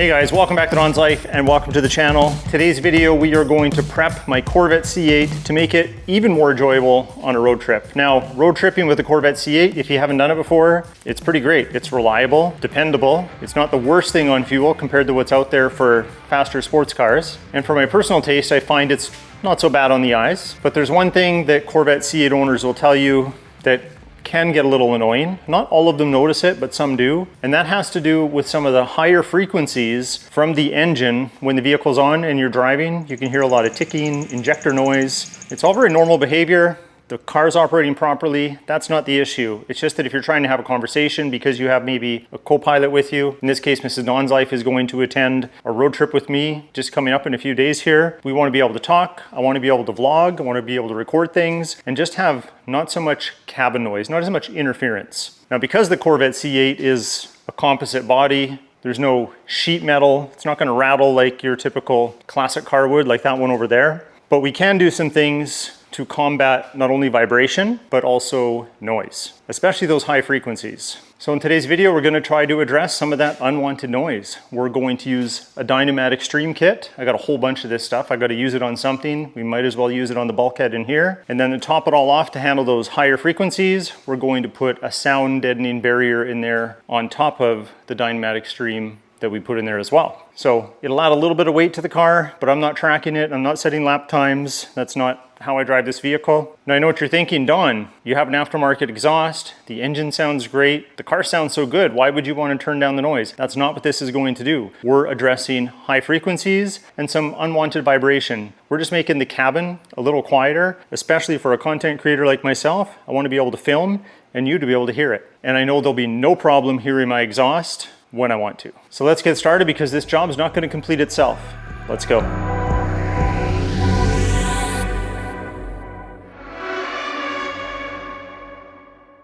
Hey guys, welcome back to Donslife and welcome to the channel. Today's video, we are going to prep my Corvette C8 to make it even more enjoyable on a road trip. Now, road tripping with the Corvette C8, if you haven't done it before, it's pretty great. It's reliable, dependable. It's not the worst thing on fuel compared to what's out there for faster sports cars. And for my personal taste, I find it's not so bad on the eyes. But there's one thing that Corvette C8 owners will tell you that can get a little annoying. Not all of them notice it, but some do. And that has to do with some of the higher frequencies from the engine. When the vehicle's on and you're driving, you can hear a lot of ticking, injector noise. It's all very normal behavior. The car's operating properly, that's not the issue. It's just that if you're trying to have a conversation because you have maybe a co-pilot with you, in this case, Mrs Donslife is going to attend a road trip with me just coming up in a few days here. We want to be able to talk, I want to be able to vlog, I want to be able to record things, and just have not so much cabin noise, not as much interference. Now, because the Corvette C8 is a composite body, there's no sheet metal, it's not going to rattle like your typical classic car would, like that one over there. But we can do some things to combat not only vibration, but also noise, especially those high frequencies. So in today's video, we're gonna try to address some of that unwanted noise. We're going to use a Dynamat Xtreme kit. I got a whole bunch of this stuff. I gotta use it on something. We might as well use it on the bulkhead in here. And then to top it all off, to handle those higher frequencies, we're going to put a sound deadening barrier in there on top of the Dynamat Xtreme that we put in there as well. So it'll add a little bit of weight to the car, but I'm not tracking it. I'm not setting lap times. That's not how I drive this vehicle. Now I know what you're thinking, Don, you have an aftermarket exhaust, the engine sounds great, the car sounds so good, why would you want to turn down the noise? That's not what this is going to do. We're addressing high frequencies and some unwanted vibration. We're just making the cabin a little quieter, especially for a content creator like myself. I want to be able to film and you to be able to hear it. And I know there'll be no problem hearing my exhaust when I want to. So let's get started because this job is not going to complete itself. Let's go.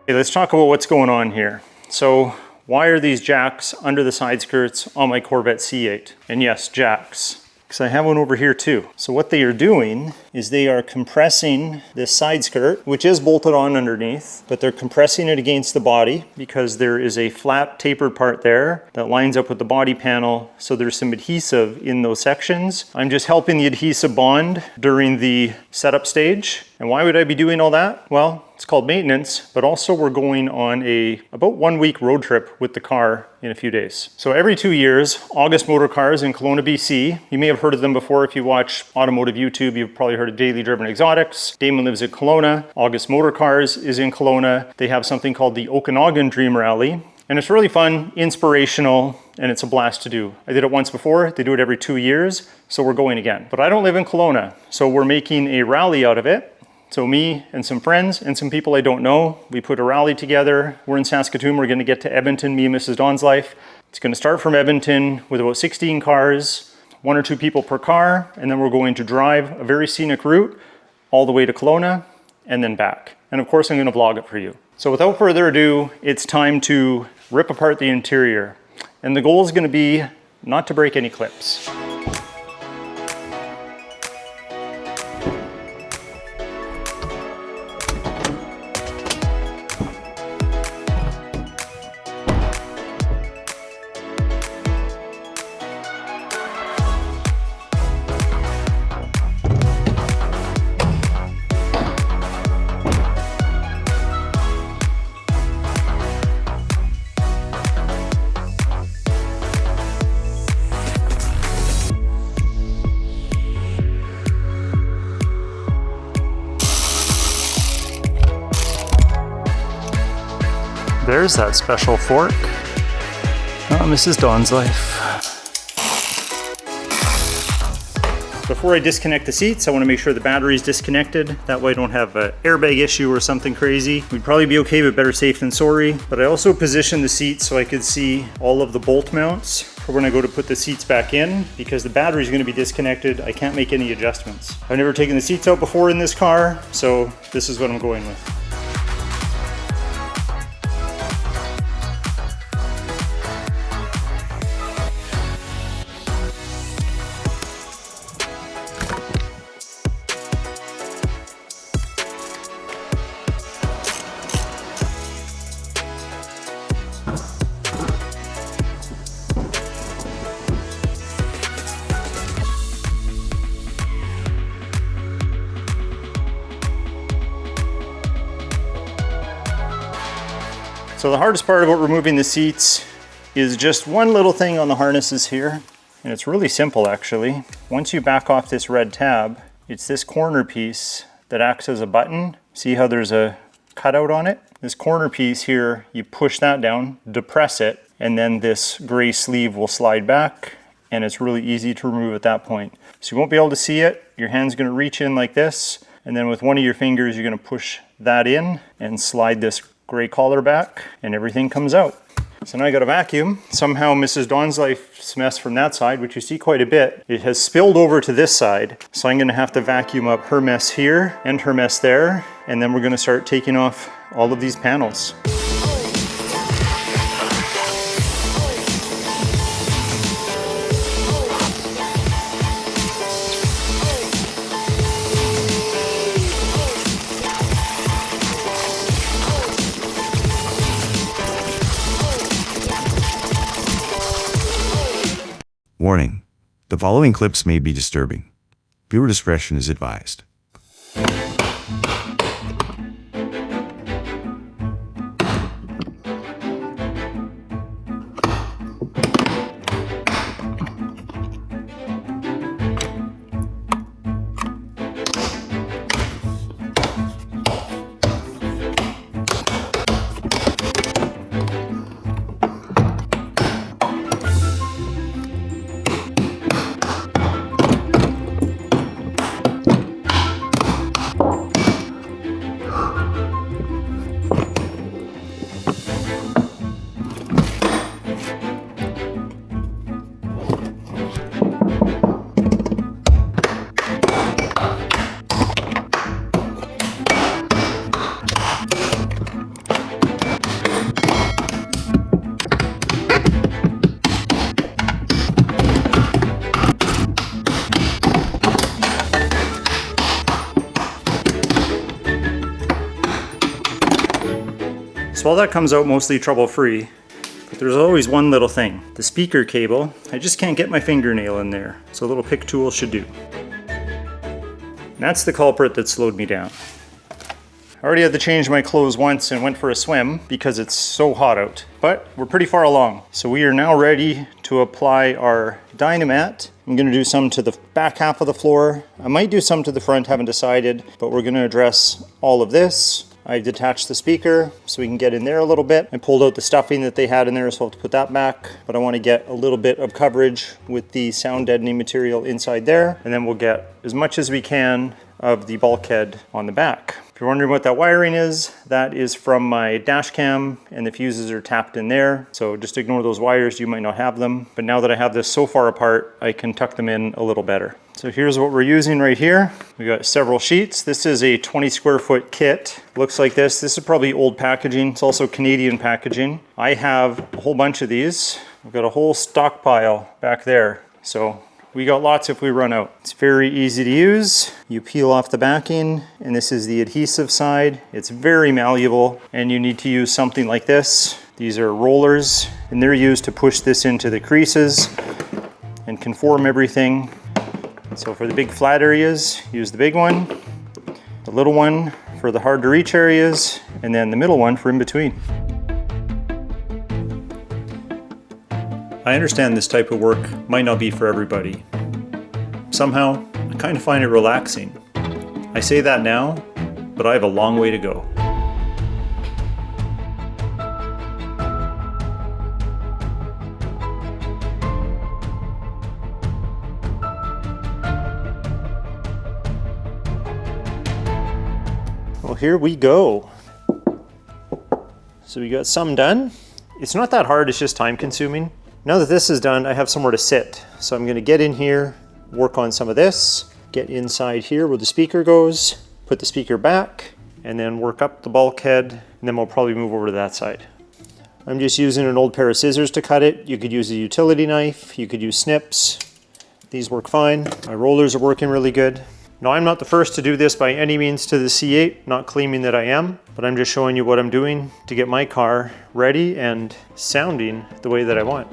Okay, let's talk about what's going on here. So why are these jacks under the side skirts on my Corvette C8? And yes, jacks, because I have one over here too. So what they are doing is they are compressing this side skirt, which is bolted on underneath, but they're compressing it against the body because there is a flat tapered part there that lines up with the body panel. So there's some adhesive in those sections. I'm just helping the adhesive bond during the setup stage. And why would I be doing all that? Well, it's called maintenance, but also we're going on about 1 week road trip with the car in a few days. So every 2 years, August Motor Cars in Kelowna, BC, you may have heard of them before if you watch automotive YouTube, you've probably heard of Daily Driven Exotics. Damon lives in Kelowna. August Motor Cars is in Kelowna. They have something called the Okanagan Dream Rally. And it's really fun, inspirational, and it's a blast to do. I did it once before, they do it every 2 years, so we're going again. But I don't live in Kelowna, so we're making a rally out of it. So me and some friends and some people I don't know, we put a rally together. We're in Saskatoon, we're gonna get to Edmonton, me and Mrs Donslife. It's gonna start from Edmonton with about 16 cars, 1 or 2 people per car, and then we're going to drive a very scenic route all the way to Kelowna and then back. And of course, I'm gonna vlog it for you. So without further ado, it's time to rip apart the interior. And the goal is gonna be not to break any clips. There's that special fork. Oh, Mrs Donslife. Before I disconnect the seats, I want to make sure the battery's disconnected. That way I don't have an airbag issue or something crazy. We'd probably be okay, but better safe than sorry. But I also positioned the seats so I could see all of the bolt mounts for when I go to put the seats back in, because the battery's going to be disconnected. I can't make any adjustments. I've never taken the seats out before in this car, so this is what I'm going with. So the hardest part about removing the seats is just one little thing on the harnesses here. And it's really simple actually. Once you back off this red tab, it's this corner piece that acts as a button. See how there's a cutout on it? This corner piece here, you push that down, depress it, and then this gray sleeve will slide back, and it's really easy to remove at that point. So you won't be able to see it. Your hand's gonna reach in like this, and then with one of your fingers, you're gonna push that in and slide this gray collar back, and everything comes out. So now I got a vacuum. Somehow Mrs Donslife's mess from that side, which you see quite a bit, it has spilled over to this side. So I'm gonna have to vacuum up her mess here and her mess there, and then we're gonna start taking off all of these panels. Warning: the following clips may be disturbing. Viewer discretion is advised. So all that comes out mostly trouble-free, but there's always one little thing. The speaker cable, I just can't get my fingernail in there, so a little pick tool should do. And that's the culprit that slowed me down. I already had to change my clothes once and went for a swim because it's so hot out, but we're pretty far along. So we are now ready to apply our Dynamat. I'm gonna do some to the back half of the floor. I might do some to the front, haven't decided, but we're gonna address all of this. I detached the speaker so we can get in there a little bit. I pulled out the stuffing that they had in there, so I'll have to put that back. But I want to get a little bit of coverage with the sound deadening material inside there. And then we'll get as much as we can of the bulkhead on the back. If you're wondering what that wiring is, that is from my dash cam, and the fuses are tapped in there. So just ignore those wires, you might not have them. But now that I have this so far apart, I can tuck them in a little better. So here's what we're using right here. We got several sheets. This is a 20 square foot kit. Looks like this. This is probably old packaging. It's also Canadian packaging. I have a whole bunch of these. We've got a whole stockpile back there. So we got lots if we run out. It's very easy to use. You peel off the backing, and this is the adhesive side. It's very malleable, and you need to use something like this. These are rollers, and they're used to push this into the creases and conform everything. So for the big flat areas, use the big one, the little one for the hard to reach areas, and then the middle one for in between. I understand this type of work might not be for everybody. Somehow, I kind of find it relaxing. I say that now, but I have a long way to go. Well, here we go. So we got some done. It's not that hard, it's just time consuming. Now that this is done, I have somewhere to sit. So I'm gonna get in here, work on some of this, get inside here where the speaker goes, put the speaker back, and then work up the bulkhead, and then we'll probably move over to that side. I'm just using an old pair of scissors to cut it. You could use a utility knife, you could use snips. These work fine. My rollers are working really good. Now, I'm not the first to do this by any means to the C8, not claiming that I am, but I'm just showing you what I'm doing to get my car ready and sounding the way that I want.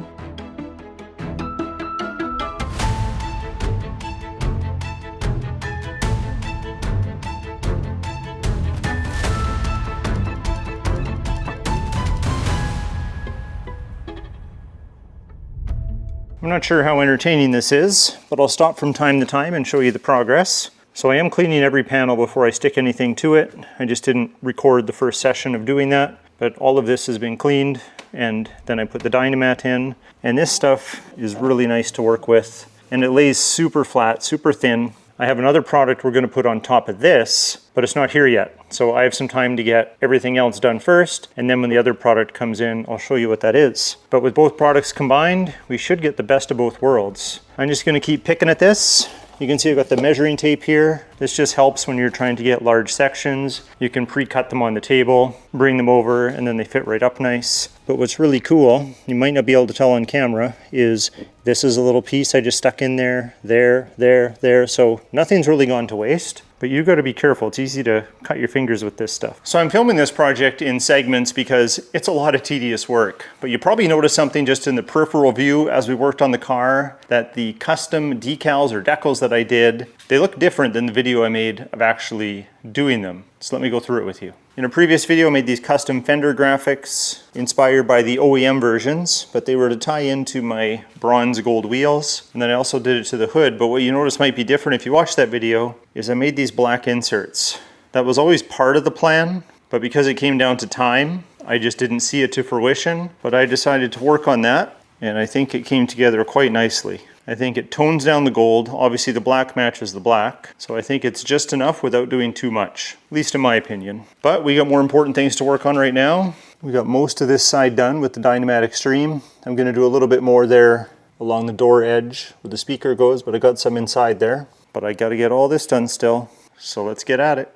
I'm not sure how entertaining this is, but I'll stop from time to time and show you the progress. So I am cleaning every panel before I stick anything to it. I just didn't record the first session of doing that, but all of this has been cleaned, and then I put the Dynamat in. And this stuff is really nice to work with, and it lays super flat, super thin. I have another product we're going to put on top of this, but it's not here yet. So I have some time to get everything else done first, and then when the other product comes in, I'll show you what that is. But with both products combined, we should get the best of both worlds. I'm just going to keep picking at this. You can see I've got the measuring tape here. This just helps when you're trying to get large sections. You can pre-cut them on the table, bring them over, and then they fit right up nice. But what's really cool, you might not be able to tell on camera, is this is a little piece I just stuck in there, there. So nothing's really gone to waste. But you got to be careful. It's easy to cut your fingers with this stuff. So I'm filming this project in segments because it's a lot of tedious work. But you probably noticed something just in the peripheral view as we worked on the car, that the custom decals or decals that I did, they look different than the video I made of actually doing them. So let me go through it with you. In a previous video, I made these custom fender graphics inspired by the OEM versions, but they were to tie into my bronze gold wheels. And then I also did it to the hood, but what you notice might be different if you watch that video is I made these black inserts. That was always part of the plan, but because it came down to time, I just didn't see it to fruition. But I decided to work on that, and I think it came together quite nicely. I think it tones down the gold. Obviously the black matches the black. So I think it's just enough without doing too much, at least in my opinion. But we got more important things to work on right now. We got most of this side done with the Dynamat Xtreme. I'm gonna do a little bit more there along the door edge where the speaker goes, but I got some inside there. But I gotta get all this done still. So let's get at it.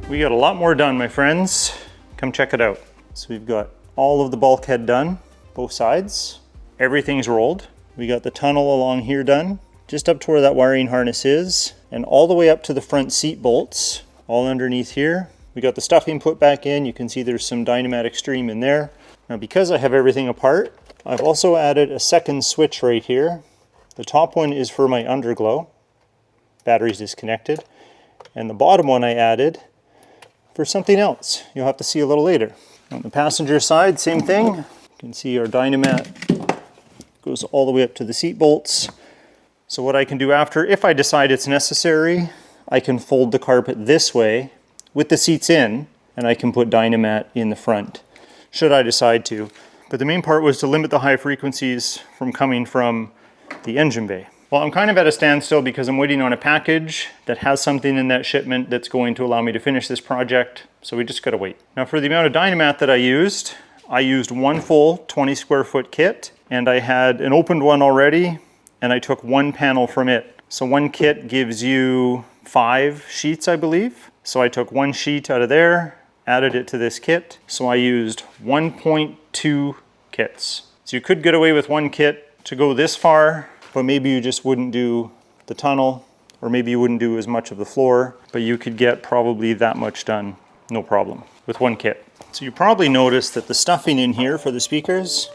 We got a lot more done, my friends. Come check it out. So we've got all of the bulkhead done, both sides. Everything's rolled. We got the tunnel along here done, just up to where that wiring harness is, and all the way up to the front seat bolts, all underneath here. We got the stuffing put back in. You can see there's some Dynamat Xtreme in there. Now because I have everything apart, I've also added a second switch right here. The top one is for my underglow. Battery's disconnected. And the bottom one I added for something else you'll have to see a little later. On the passenger side, same thing. You can see our Dynamat goes all the way up to the seat bolts. So what I can do after, if I decide it's necessary, I can fold the carpet this way with the seats in, and I can put Dynamat in the front, should I decide to. But the main part was to limit the high frequencies from coming from the engine bay. Well, I'm kind of at a standstill because I'm waiting on a package that has something in that shipment that's going to allow me to finish this project. So we just gotta wait. Now for the amount of Dynamat that I used one full 20 square foot kit, and I had an opened one already, and I took one panel from it. So one kit gives you 5 sheets, I believe. So I took one sheet out of there, added it to this kit. So I used 1.2 kits. So you could get away with one kit to go this far, but maybe you just wouldn't do the tunnel, or maybe you wouldn't do as much of the floor, but you could get probably that much done, no problem, with one kit. So you probably noticed that the stuffing in here for the speakers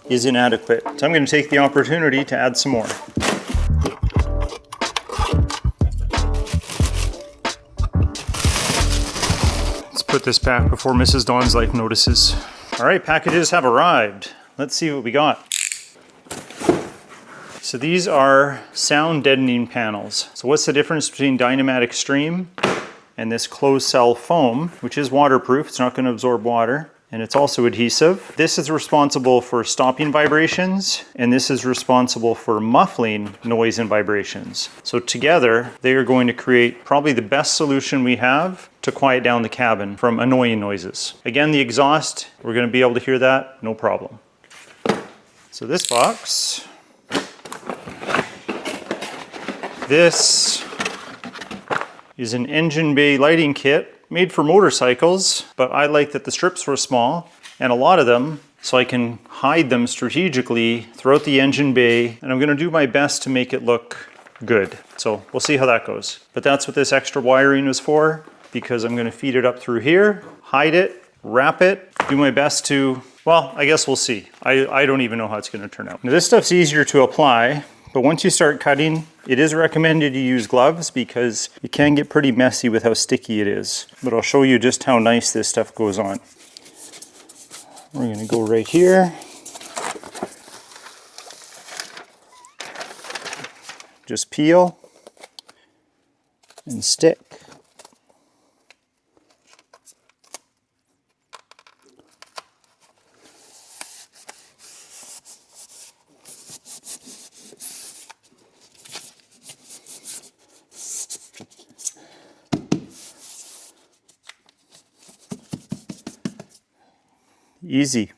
is inadequate. So I'm gonna take the opportunity to add some more. Let's put this back before Mrs Donslife notices. All right, packages have arrived. Let's see what we got. So these are sound deadening panels. So what's the difference between Dynamat Xtreme and this closed cell foam, which is waterproof, it's not going to absorb water. and it's also adhesive. This is responsible for stopping vibrations, and this is responsible for muffling noise and vibrations. So together, they are going to create probably the best solution we have to quiet down the cabin from annoying noises. Again, the exhaust, we're going to be able to hear that, no problem. So this box, this is an engine bay lighting kit made for motorcycles, but I like that the strips were small and a lot of them, so I can hide them strategically throughout the engine bay, and I'm going to do my best to make it look good. So we'll see how that goes. But that's what this extra wiring was for, because I'm going to feed it up through here, hide it, wrap it, do my best to, well, I guess we'll see. I don't even know how it's going to turn out. Now, this stuff's easier to apply, but once you start cutting, it is recommended you use gloves because it can get pretty messy with how sticky it is. But I'll show you just how nice this stuff goes on. We're going to go right here. Just peel and stick. Easy.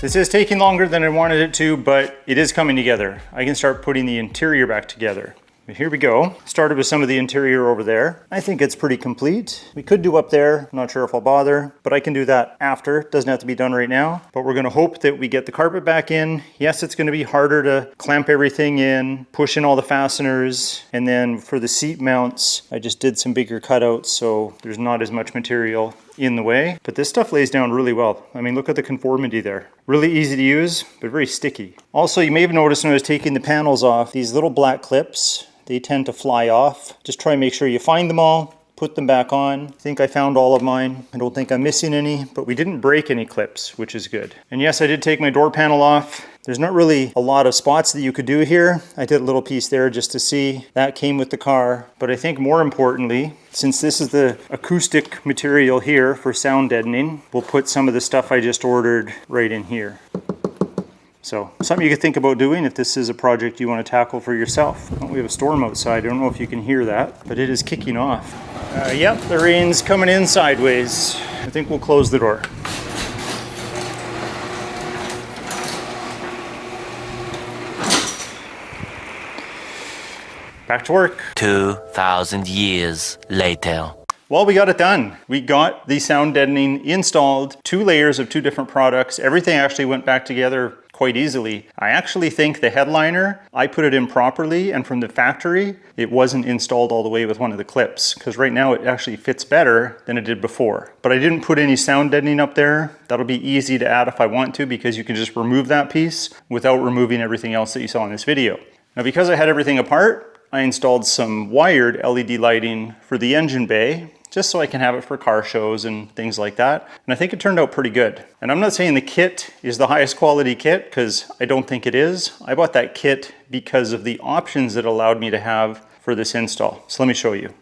This is taking longer than I wanted it to, but it is coming together. I can start putting the interior back together. But here we go. Started with some of the interior over there. I think it's pretty complete. We could do up there. I'm not sure if I'll bother, but I can do that after. It doesn't have to be done right now. But we're gonna hope that we get the carpet back in. Yes, it's gonna be harder to clamp everything in, push in all the fasteners. And then for the seat mounts, I just did some bigger cutouts so there's not as much material in the way. But this stuff lays down really well. I mean, look at the conformity there. Really easy to use, but very sticky. Also, you may have noticed when I was taking the panels off, these little black clips, they tend to fly off. Just try and make sure you find them all, put them back on. I think I found all of mine. I don't think I'm missing any, but we didn't break any clips, which is good. And yes, I did take my door panel off. There's not really a lot of spots that you could do here. I did a little piece there just to see. That came with the car. But I think more importantly, since this is the acoustic material here for sound deadening, we'll put some of the stuff I just ordered right in here. So something you could think about doing if this is a project you want to tackle for yourself. Oh, we have a storm outside. I don't know if you can hear that, but it is kicking off. Yep, the rain's coming in sideways. I think we'll close the door. Back to work. 2,000 years later. Well, we got it done. We got the sound deadening installed, 2 layers of 2 different products. Everything actually went back together quite easily. I actually think the headliner, I put it in properly, and from the factory, it wasn't installed all the way with one of the clips, because right now it actually fits better than it did before. But I didn't put any sound deadening up there. That'll be easy to add if I want to, because you can just remove that piece without removing everything else that you saw in this video. Now, because I had everything apart, I installed some wired LED lighting for the engine bay, just so I can have it for car shows and things like that. And I think it turned out pretty good. And I'm not saying the kit is the highest quality kit, because I don't think it is. I bought that kit because of the options it allowed me to have for this install. So let me show you.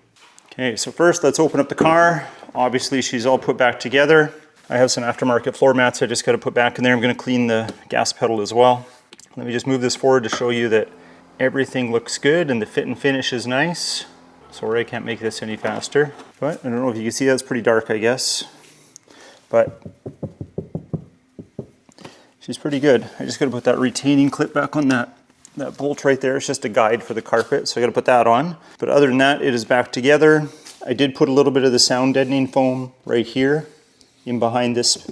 Okay, so first let's open up the car. Obviously she's all put back together. I have some aftermarket floor mats I just got to put back in there. I'm going to clean the gas pedal as well. Let me just move this forward to show you that everything looks good and the fit and finish is nice. Sorry, I can't make this any faster. But I don't know if you can see, that's pretty dark, I guess. But she's pretty good. I just got to put that retaining clip back on that bolt right there. It's just a guide for the carpet, so I got to put that on. But other than that, it is back together. I did put a little bit of the sound deadening foam right here in behind this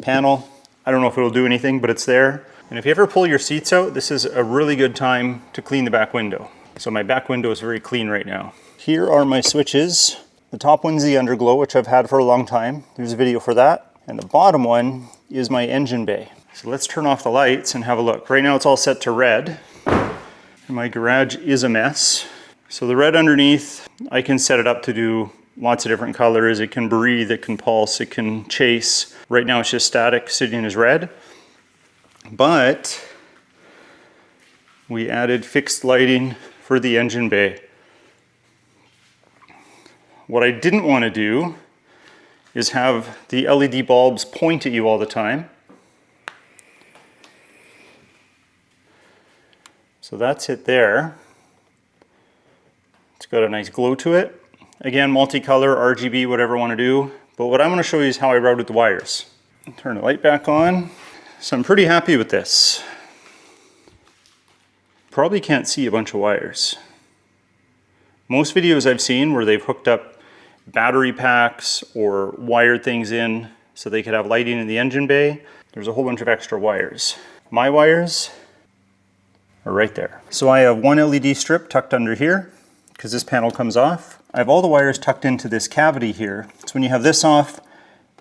panel. I don't know if it'll do anything, but it's there. And if you ever pull your seats out, this is a really good time to clean the back window. So my back window is very clean right now. Here are my switches. The top one's the underglow, which I've had for a long time. There's a video for that. And the bottom one is my engine bay. So let's turn off the lights and have a look. Right now it's all set to red. And my garage is a mess. So the red underneath, I can set it up to do lots of different colors. It can breathe, it can pulse, it can chase. Right now it's just static, sitting as red. But we added fixed lighting for the engine bay. What I didn't want to do is have the LED bulbs point at you all the time. So that's it there. It's got a nice glow to it. Again, multicolor, RGB, whatever I want to do. But what I'm going to show you is how I routed the wires. Turn the light back on. So I'm pretty happy with this. Probably can't see a bunch of wires. Most videos I've seen where they've hooked up battery packs or wired things in so they could have lighting in the engine bay, there's a whole bunch of extra wires. My wires are right there. So I have one LED strip tucked under here because this panel comes off. I have all the wires tucked into this cavity here. So when you have this off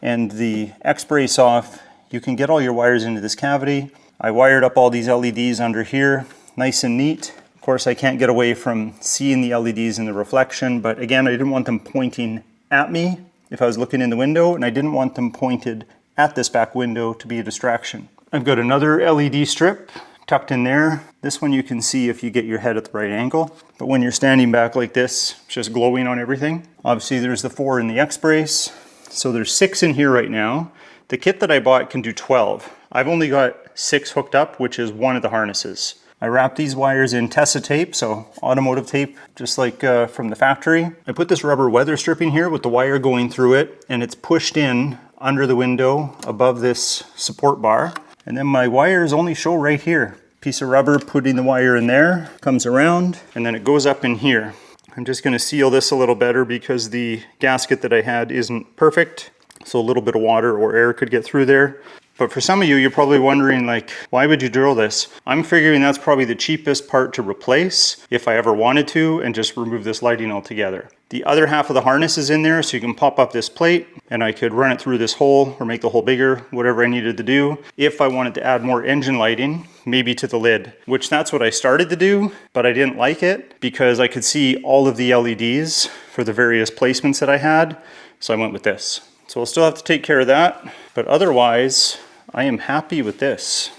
and the X-brace off, you can get all your wires into this cavity. I wired up all these LEDs under here, nice and neat. Of course, I can't get away from seeing the LEDs in the reflection, but again, I didn't want them pointing at me if I was looking in the window, and I didn't want them pointed at this back window to be a distraction. I've got another LED strip tucked in there. This one you can see if you get your head at the right angle, but when you're standing back like this, it's just glowing on everything. Obviously, there's the 4 in the X-brace, so there's 6 in here right now. The kit that I bought can do 12. I've only got 6 hooked up, which is one of the harnesses. I wrap these wires in Tessa tape, so automotive tape, just like from the factory. I put this rubber weather stripping here with the wire going through it, and it's pushed in under the window above this support bar. And then my wires only show right here. Piece of rubber, putting the wire in there, comes around, and then it goes up in here. I'm just gonna seal this a little better because the gasket that I had isn't perfect. So a little bit of water or air could get through there. But for some of you, you're probably wondering, like, why would you drill this? I'm figuring that's probably the cheapest part to replace if I ever wanted to, and just remove this lighting altogether. The other half of the harness is in there, so you can pop up this plate and I could run it through this hole or make the hole bigger, whatever I needed to do. If I wanted to add more engine lighting, maybe to the lid, which that's what I started to do, but I didn't like it because I could see all of the LEDs for the various placements that I had. So I went with this. So we'll still have to take care of that, but otherwise, I am happy with this.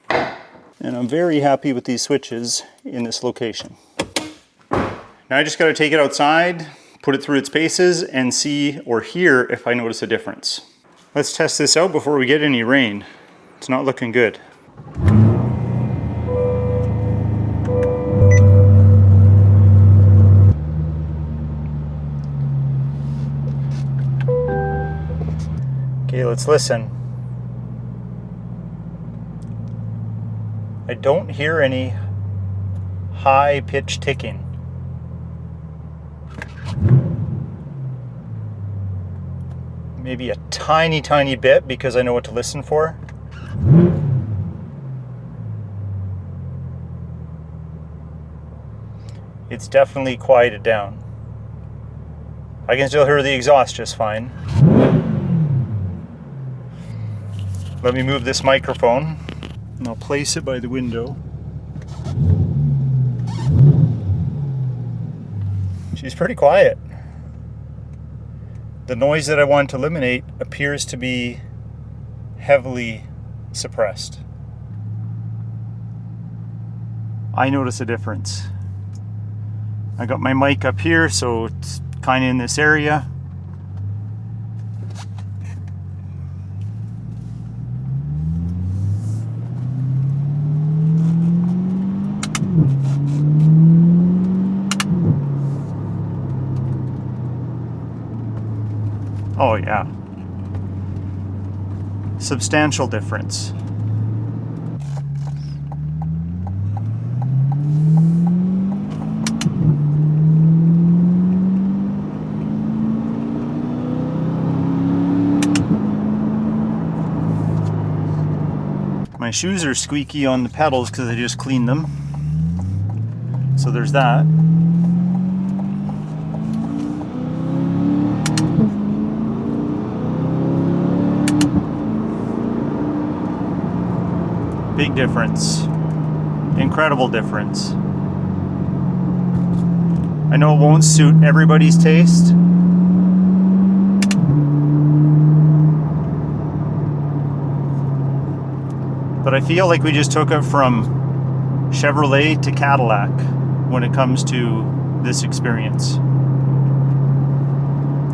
And I'm very happy with these switches in this location. Now I just gotta take it outside, put it through its paces, and see or hear if I notice a difference. Let's test this out before we get any rain. It's not looking good. Okay, let's listen. I don't hear any high-pitched ticking. Maybe a tiny, tiny bit because I know what to listen for. It's definitely quieted down. I can still hear the exhaust just fine. Let me move this microphone and I'll place it by the window. She's pretty quiet. The noise that I want to eliminate appears to be heavily suppressed. I notice a difference. I got my mic up here, so it's kind of in this area. Oh yeah. Substantial difference. My shoes are squeaky on the pedals because I just cleaned them. So there's that. Big difference. Incredible difference. I know it won't suit everybody's taste. But I feel like we just took it from Chevrolet to Cadillac when it comes to this experience.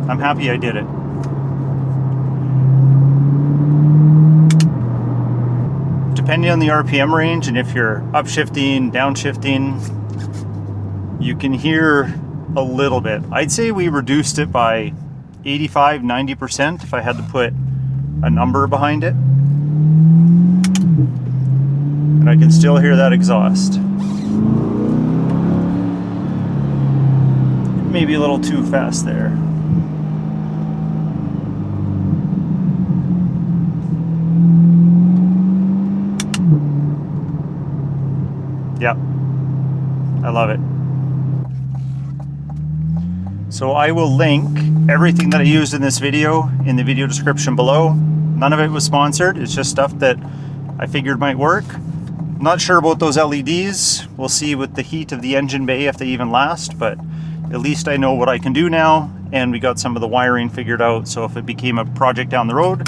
I'm happy I did it. Depending on the RPM range and if you're upshifting, downshifting, you can hear a little bit. I'd say we reduced it by 85-90% if I had to put a number behind it. And I can still hear that exhaust. Maybe a little too fast there. Yep, I love it. So I will link everything that I used in this video in the video description below. None of it was sponsored. It's just stuff that I figured might work. I'm not sure about those LEDs. We'll see with the heat of the engine bay if they even last, but at least I know what I can do now, and we got some of the wiring figured out, so if it became a project down the road,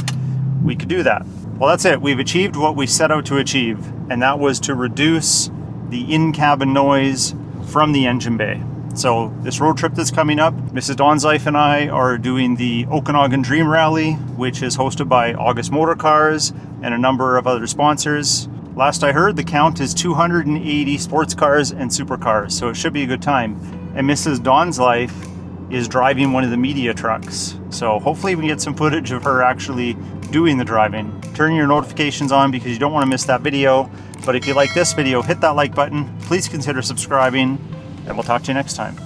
we could do that. Well, that's it. We've achieved what we set out to achieve, and that was to reduce the in-cabin noise from the engine bay. So this road trip that's coming up, Mrs Donslife and I are doing the Okanagan Dream Rally, which is hosted by August Motor Cars and a number of other sponsors. Last I heard, the count is 280 sports cars and supercars, so it should be a good time. And Mrs Donslife is driving one of the media trucks, so hopefully we can get some footage of her actually doing the driving. Turn your notifications on because you don't want to miss that video. But if you like this video, hit that like button. Please consider subscribing, and we'll talk to you next time.